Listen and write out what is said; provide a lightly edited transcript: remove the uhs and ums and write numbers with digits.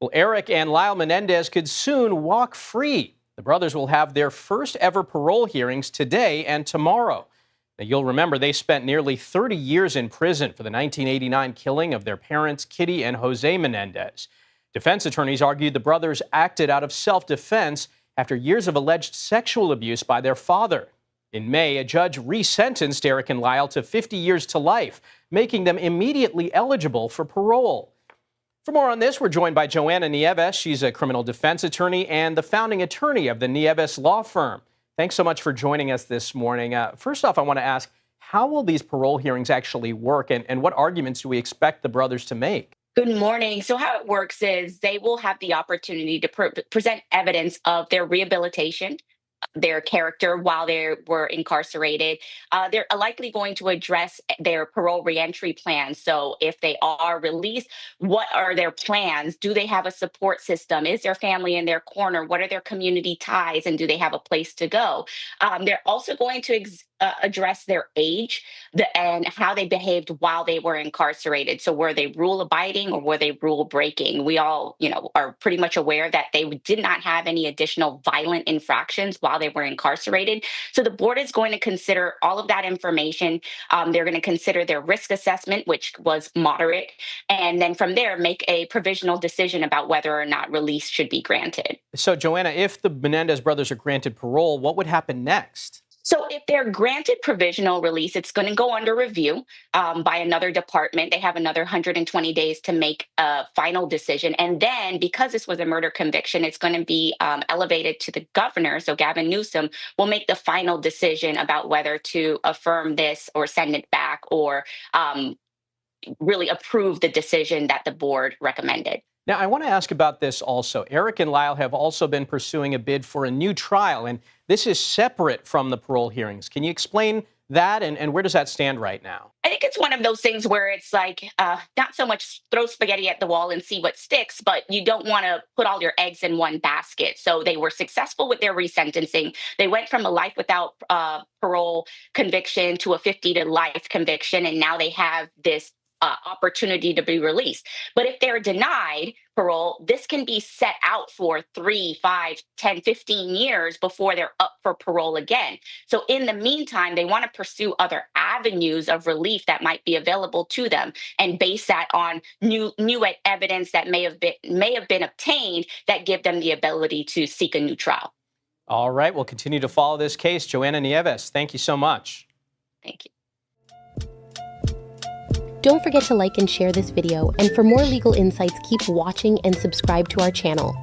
Well, Eric and Lyle Menendez could soon walk free. The brothers will have their first ever parole hearings today and tomorrow. Now, you'll remember they spent nearly 30 years in prison for the 1989 killing of their parents, Kitty and Jose Menendez. Defense attorneys argued the brothers acted out of self-defense after years of alleged sexual abuse by their father. In May, a judge resentenced Eric and Lyle to 50 years to life, making them immediately eligible for parole. For more on this, we're joined by Joanna Nieves. She's a criminal defense attorney and the founding attorney of the Nieves Law Firm. Thanks so much for joining us this morning. First off, I want to ask, how will these parole hearings actually work, and what arguments do we expect the brothers to make? Good morning. So how it works is they will have the opportunity to present evidence of their rehabilitation, their character while they were incarcerated. They're likely going to address their parole reentry plans. So if they are released, what are their plans? Do they have a support system? Is their family in their corner? What are their community ties? And do they have a place to go? They're also going to address their age and how they behaved while they were incarcerated. So were they rule abiding or were they rule breaking? We all, are pretty much aware that they did not have any additional violent infractions while they were incarcerated. So the board is going to consider all of that information. They're going to consider their risk assessment, which was moderate, and then from there make a provisional decision about whether or not release should be granted. So, Joanna, if the Menendez brothers are granted parole, what would happen next? So if they're granted provisional release, it's going to go under review by another department. They have another 120 days to make a final decision. And then because this was a murder conviction, it's going to be elevated to the governor. So Gavin Newsom will make the final decision about whether to affirm this or send it back or really approve the decision that the board recommended. Now, I want to ask about this also. Eric and Lyle have also been pursuing a bid for a new trial, and this is separate from the parole hearings. Can you explain that, and where does that stand right now? I think it's one of those things where it's like not so much throw spaghetti at the wall and see what sticks, but you don't want to put all your eggs in one basket. So they were successful with their resentencing. They went from a life without parole conviction to a 50 to life conviction, and now they have this opportunity to be released. But if they're denied parole, this can be set out for 3, 5, 10, 15 years before they're up for parole again. So in the meantime, they want to pursue other avenues of relief that might be available to them and base that on new evidence that may have been obtained that give them the ability to seek a new trial. All right, we'll continue to follow this case. Joanna Nieves, thank you so much. Thank you. Don't forget to like and share this video, and for more legal insights, keep watching and subscribe to our channel.